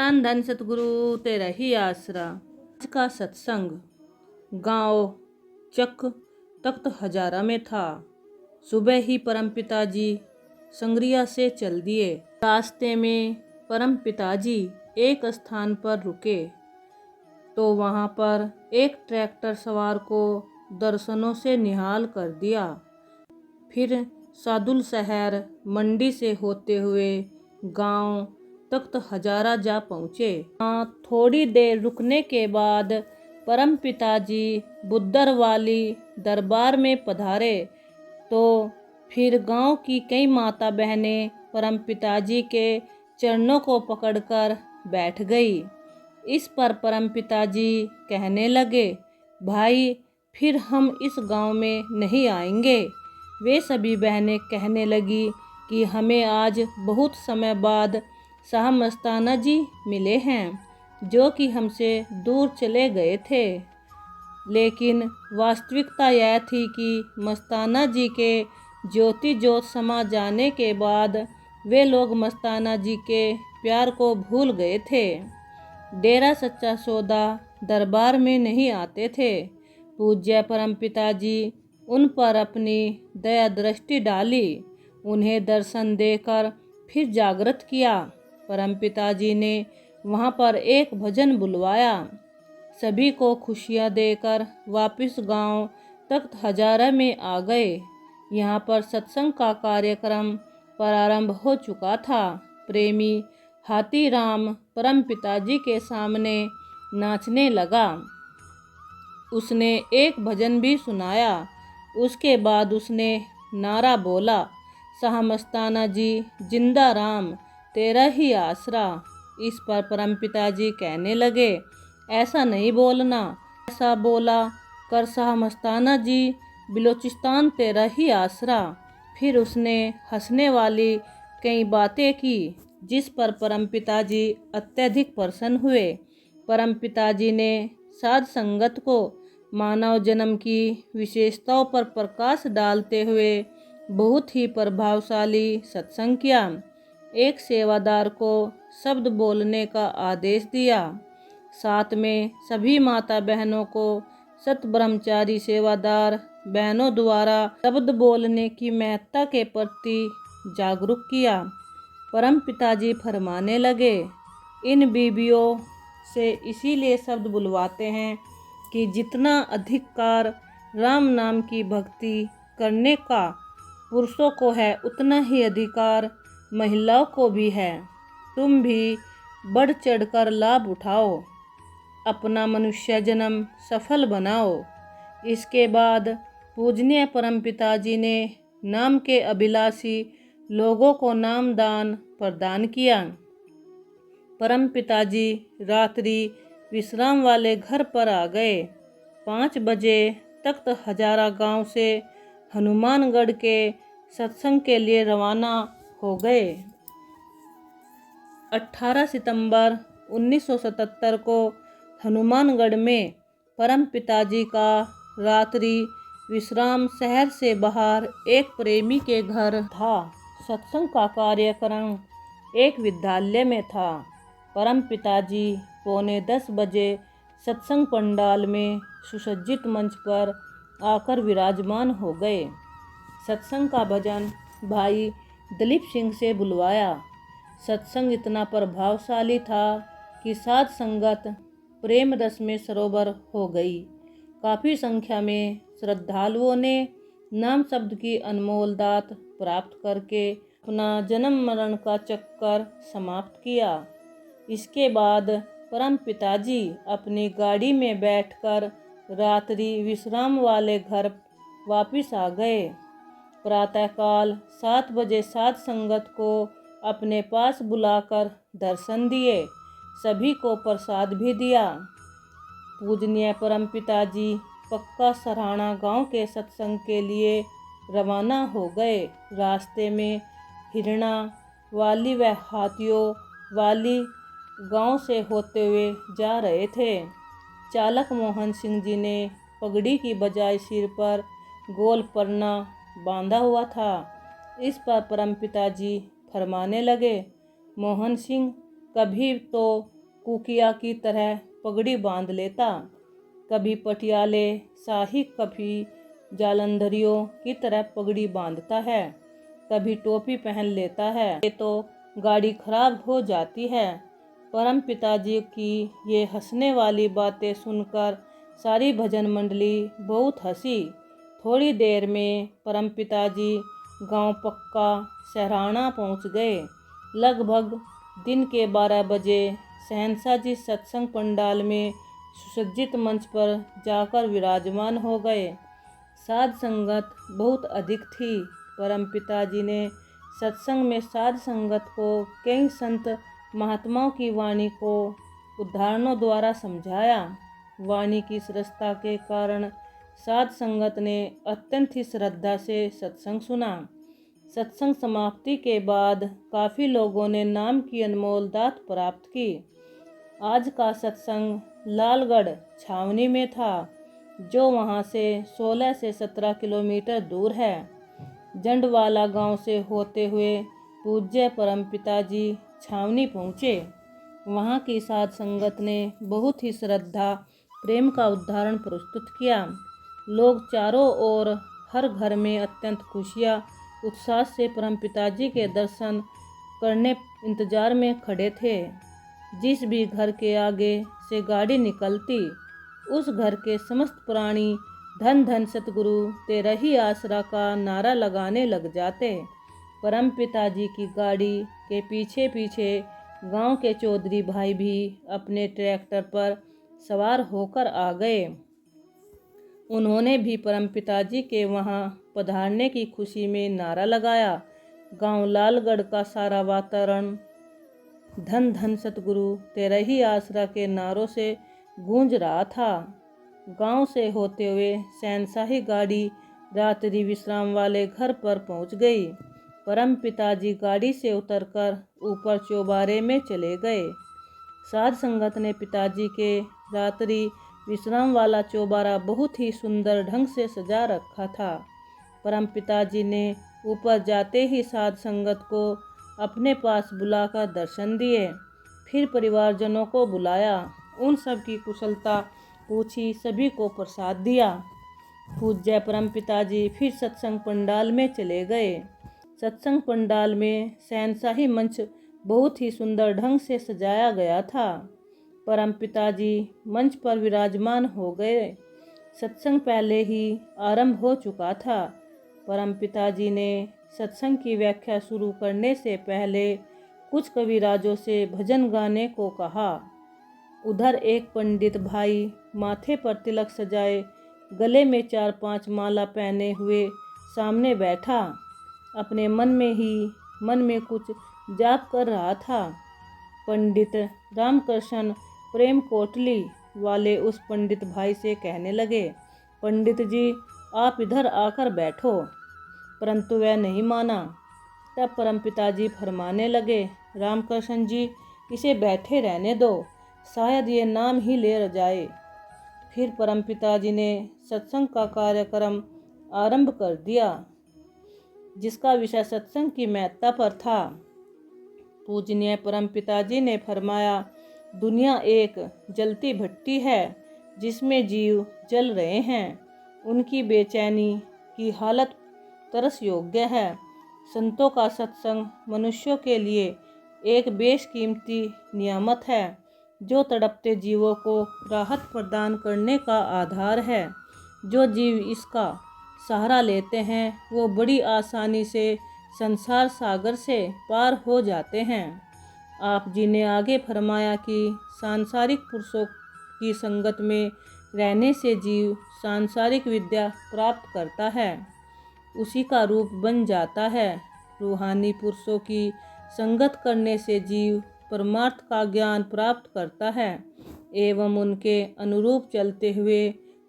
धन धन सतगुरु तेरा ही आसरा। आज का सत्संग गांव चक तख्त हजारा में था। सुबह ही परमपिता जी संगरिया से चल दिए। रास्ते में परमपिता जी एक स्थान पर रुके तो वहां पर एक ट्रैक्टर सवार को दर्शनों से निहाल कर दिया। फिर सादुल शहर मंडी से होते हुए गांव तख्त हजारा जा पहुँचे। थोड़ी देर रुकने के बाद परम पिताजी बुद्दर वाली दरबार में पधारे तो फिर गांव की कई माता बहनें परम पिताजी के चरणों को पकड़कर बैठ गई। इस पर परम पिताजी कहने लगे, भाई फिर हम इस गांव में नहीं आएंगे। वे सभी बहनें कहने लगी कि हमें आज बहुत समय बाद शाह मस्ताना जी मिले हैं, जो कि हमसे दूर चले गए थे। लेकिन वास्तविकता यह थी कि मस्ताना जी के ज्योति ज्योत समा जाने के बाद वे लोग मस्ताना जी के प्यार को भूल गए थे। डेरा सच्चा सौदा दरबार में नहीं आते थे। पूज्य परम पिताजी उन पर अपनी दया दृष्टि डाली, उन्हें दर्शन देकर फिर जागृत किया। परम पिताजी ने वहाँ पर एक भजन बुलवाया। सभी को खुशियाँ देकर वापस गांव तख्त हजारा में आ गए। यहाँ पर सत्संग का कार्यक्रम प्रारंभ हो चुका था। प्रेमी हाथीराम परम पिताजी के सामने नाचने लगा। उसने एक भजन भी सुनाया। उसके बाद उसने नारा बोला, शाह मस्ताना जी जिंदा राम तेरा ही आसरा। इस पर परम पिताजी कहने लगे, ऐसा नहीं बोलना, ऐसा बोला कर शाह मस्ताना जी बिलोचिस्तान तेरा ही आसरा। फिर उसने हंसने वाली कई बातें की, जिस पर परम पिताजी अत्यधिक प्रसन्न हुए। परम पिताजी ने साध संगत को मानव जन्म की विशेषताओं पर प्रकाश डालते हुए बहुत ही प्रभावशाली सत्संग किया। एक सेवादार को शब्द बोलने का आदेश दिया। साथ में सभी माता बहनों को सत ब्रह्मचारी सेवादार बहनों द्वारा शब्द बोलने की महत्ता के प्रति जागरूक किया। परम पिताजी फरमाने लगे, इन बीबियों से इसीलिए शब्द बुलवाते हैं कि जितना अधिकार राम नाम की भक्ति करने का पुरुषों को है, उतना ही अधिकार महिलाओं को भी है। तुम भी बढ़ चढ़कर लाभ उठाओ, अपना मनुष्य जन्म सफल बनाओ। इसके बाद पूजनीय परम पिताजी ने नाम के अभिलाषी लोगों को नाम दान प्रदान किया। परम पिताजी रात्रि विश्राम वाले घर पर आ गए। 5 बजे तख्त हजारा गांव से हनुमानगढ़ के सत्संग के लिए रवाना हो गए। 18 सितंबर 1977 को हनुमानगढ़ में परम पिताजी का रात्रि विश्राम शहर से बाहर एक प्रेमी के घर था। सत्संग का कार्यक्रम एक विद्यालय में था। परम पिताजी 9:45 बजे सत्संग पंडाल में सुसज्जित मंच पर आकर विराजमान हो गए। सत्संग का भजन भाई दलीप सिंह से बुलवाया। सत्संग इतना प्रभावशाली था कि साध संगत प्रेम रस में सरोवर हो गई। काफ़ी संख्या में श्रद्धालुओं ने नाम शब्द की अनमोल दात प्राप्त करके अपना जन्म मरण का चक्कर समाप्त किया। इसके बाद परम पिताजी अपनी गाड़ी में बैठकर रात्रि विश्राम वाले घर वापस आ गए। प्रातःकाल 7 बजे साध संगत को अपने पास बुलाकर दर्शन दिए। सभी को प्रसाद भी दिया। पूजनीय परम पिताजी पक्का सराहना गांव के सत्संग के लिए रवाना हो गए। रास्ते में हिरणा वाली व हाथियों वाली गांव से होते हुए जा रहे थे। चालक मोहन सिंह जी ने पगड़ी की बजाय सिर पर गोल परना बांधा हुआ था। इस पर परम पिताजी फरमाने लगे, मोहन सिंह कभी तो कुकिया की तरह पगड़ी बांध लेता, कभी पटियाले शाही, कभी जालंधरियों की तरह पगड़ी बांधता है, कभी टोपी पहन लेता है। ये तो गाड़ी खराब हो जाती है। परम पिताजी की ये हंसने वाली बातें सुनकर सारी भजन मंडली बहुत हंसी। थोड़ी देर में परम पिताजी गांव पक्का सहराना पहुंच गए। लगभग दिन के 12 बजे शहंशाह जी सत्संग पंडाल में सुसज्जित मंच पर जाकर विराजमान हो गए। साध संगत बहुत अधिक थी। परम पिताजी ने सत्संग में साध संगत को कई संत महात्माओं की वाणी को उदाहरणों द्वारा समझाया। वाणी की सरसता के कारण साध संगत ने अत्यंत ही श्रद्धा से सत्संग सुना। सत्संग समाप्ति के बाद काफ़ी लोगों ने नाम की अनमोल दात प्राप्त की। आज का सत्संग लालगढ़ छावनी में था, जो वहां से 16 से 17 किलोमीटर दूर है। जंडवाला गांव से होते हुए पूज्य परम पिताजी छावनी पहुँचे। वहाँ की साध संगत ने बहुत ही श्रद्धा प्रेम का उदाहरण प्रस्तुत किया। लोग चारों ओर हर घर में अत्यंत खुशियाँ उत्साह से परम पिताजी के दर्शन करने इंतजार में खड़े थे। जिस भी घर के आगे से गाड़ी निकलती, उस घर के समस्त प्राणी धन धन सतगुरु तेरा ही आसरा का नारा लगाने लग जाते। परम पिताजी की गाड़ी के पीछे पीछे गांव के चौधरी भाई भी अपने ट्रैक्टर पर सवार होकर आ गए। उन्होंने भी परम पिताजी के वहां पधारने की खुशी में नारा लगाया। गांव लालगढ़ का सारा वातावरण धन धन सतगुरु तेरा ही आसरा के नारों से गूंज रहा था। गांव से होते हुए शहंशाही गाड़ी रात्रि विश्राम वाले घर पर पहुंच गई। परम पिताजी गाड़ी से उतरकर ऊपर चौबारे में चले गए। साध संगत ने पिताजी के रात्रि विश्राम वाला चौबारा बहुत ही सुंदर ढंग से सजा रखा था। परम पिताजी ने ऊपर जाते ही साध संगत को अपने पास बुलाकर दर्शन दिए। फिर परिवारजनों को बुलाया, उन सब की कुशलता पूछी, सभी को प्रसाद दिया। पूज्य परम पिताजी फिर सत्संग पंडाल में चले गए। सत्संग पंडाल में शहंशाही मंच बहुत ही सुंदर ढंग से सजाया गया था। परम पिताजी मंच पर विराजमान हो गए। सत्संग पहले ही आरंभ हो चुका था। परम पिताजी ने सत्संग की व्याख्या शुरू करने से पहले कुछ कविराजों से भजन गाने को कहा। उधर एक पंडित भाई माथे पर तिलक सजाए, गले में 4-5 माला पहने हुए सामने बैठा अपने मन में कुछ जाप कर रहा था। पंडित रामकृष्ण प्रेम कोटली वाले उस पंडित भाई से कहने लगे, पंडित जी आप इधर आकर बैठो, परंतु वह नहीं माना। तब परम पिताजी फरमाने लगे, रामकृष्ण जी इसे बैठे रहने दो, शायद ये नाम ही ले जाए। फिर परम पिताजी ने सत्संग का कार्यक्रम आरंभ कर दिया, जिसका विषय सत्संग की महत्ता पर था। पूजनीय परम पिताजी ने फरमाया, दुनिया एक जलती भट्टी है जिसमें जीव जल रहे हैं। उनकी बेचैनी की हालत तरस योग्य है। संतों का सत्संग मनुष्यों के लिए एक बेशकीमती नियामत है, जो तड़पते जीवों को राहत प्रदान करने का आधार है। जो जीव इसका सहारा लेते हैं वो बड़ी आसानी से संसार सागर से पार हो जाते हैं। आप जी ने आगे फरमाया कि सांसारिक पुरुषों की संगत में रहने से जीव सांसारिक विद्या प्राप्त करता है, उसी का रूप बन जाता है। रूहानी पुरुषों की संगत करने से जीव परमार्थ का ज्ञान प्राप्त करता है एवं उनके अनुरूप चलते हुए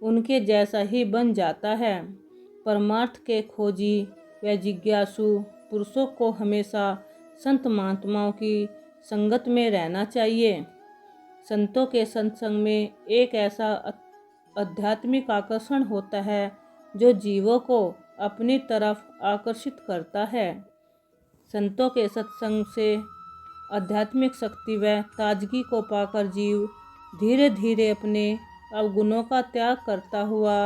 उनके जैसा ही बन जाता है। परमार्थ के खोजी व जिज्ञासु पुरुषों को हमेशा संत महात्माओं की संगत में रहना चाहिए। संतों के सत्संग में एक ऐसा आध्यात्मिक आकर्षण होता है जो जीवों को अपनी तरफ आकर्षित करता है। संतों के सत्संग से आध्यात्मिक शक्ति व ताजगी को पाकर जीव धीरे धीरे अपने अवगुणों का त्याग करता हुआ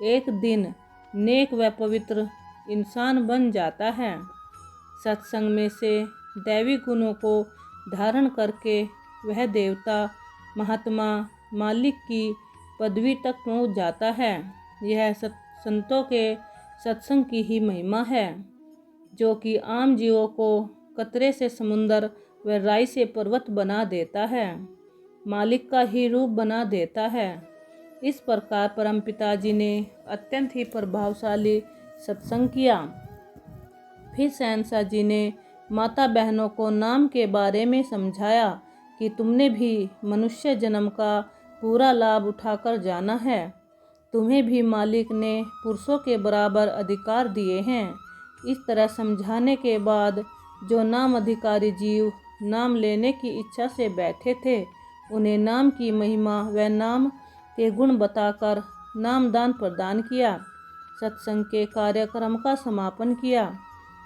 एक दिन नेक व पवित्र इंसान बन जाता है। सत्संग में से दैवी गुणों को धारण करके वह देवता, महात्मा, मालिक की पदवी तक पहुंच जाता है। यह संतों के सत्संग की ही महिमा है, जो कि आम जीवों को कतरे से समुंदर व राई से पर्वत बना देता है, मालिक का ही रूप बना देता है। इस प्रकार परमपिता जी ने अत्यंत ही प्रभावशाली सत्संग किया। फिर शहंशाह जी ने माता बहनों को नाम के बारे में समझाया कि तुमने भी मनुष्य जन्म का पूरा लाभ उठाकर जाना है। तुम्हें भी मालिक ने पुरुषों के बराबर अधिकार दिए हैं। इस तरह समझाने के बाद जो नाम अधिकारी जीव नाम लेने की इच्छा से बैठे थे, उन्हें नाम की महिमा व नाम के गुण बताकर नामदान प्रदान किया। सत्संग के कार्यक्रम का समापन किया।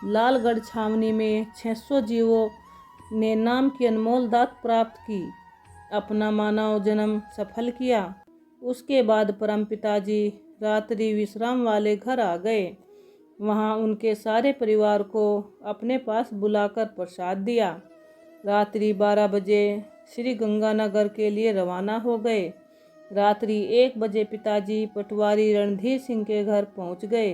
लालगढ़ छावनी में 600 जीवों ने नाम की अनमोल दात प्राप्त की, अपना मानव जन्म सफल किया। उसके बाद परमपिता जी रात्रि विश्राम वाले घर आ गए। वहाँ उनके सारे परिवार को अपने पास बुलाकर प्रसाद दिया। रात्रि 12 बजे श्री गंगानगर के लिए रवाना हो गए। रात्रि 1 बजे पिताजी पटवारी रणधीर सिंह के घर पहुँच गए।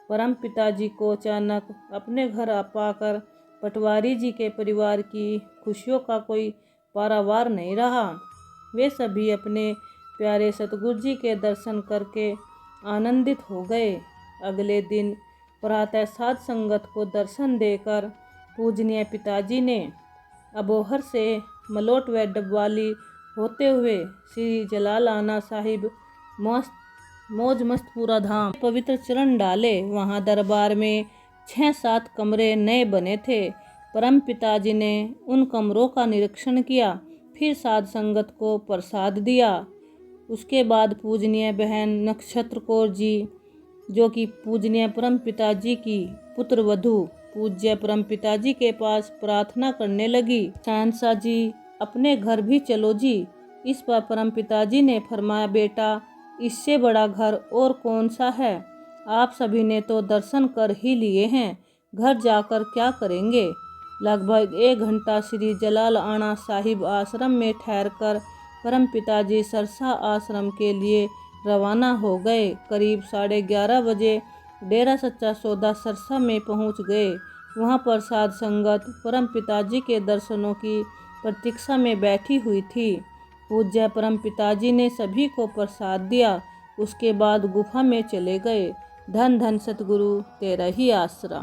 परम पिताजी को अचानक अपने घर आ पाकर पटवारी जी के परिवार की खुशियों का कोई पारावार नहीं रहा। वे सभी अपने प्यारे सतगुरु जी के दर्शन करके आनंदित हो गए। अगले दिन प्रातः साध संगत को दर्शन देकर पूजनीय पिताजी ने अबोहर से मलोट व डबवाली होते हुए श्री जलालाना साहिब मौज मस्तपूरा धाम पवित्र चरण डाले। वहाँ दरबार में 6-7 कमरे नए बने थे। परम पिताजी ने उन कमरों का निरीक्षण किया, फिर साध संगत को प्रसाद दिया। उसके बाद पूजनीय बहन नक्षत्र कौर जी, जो कि पूजनीय परम पिताजी की पुत्र वधू, पूज्य परम पिताजी के पास प्रार्थना करने लगी, शहंशाह जी अपने घर भी चलो जी। इस पर परम पिताजी ने फरमाया, बेटा इससे बड़ा घर और कौन सा है। आप सभी ने तो दर्शन कर ही लिए हैं, घर जाकर क्या करेंगे। लगभग 1 घंटा श्री जलालाना साहिब आश्रम में ठहरकर परम पिताजी सरसा आश्रम के लिए रवाना हो गए। करीब 11:30 बजे डेरा सच्चा सौदा सरसा में पहुंच गए। वहां पर साध संगत परम पिताजी के दर्शनों की प्रतीक्षा में बैठी हुई थी। पूज्य परम पिताजी ने सभी को प्रसाद दिया। उसके बाद गुफा में चले गए। धन धन सतगुरु तेरा ही आसरा।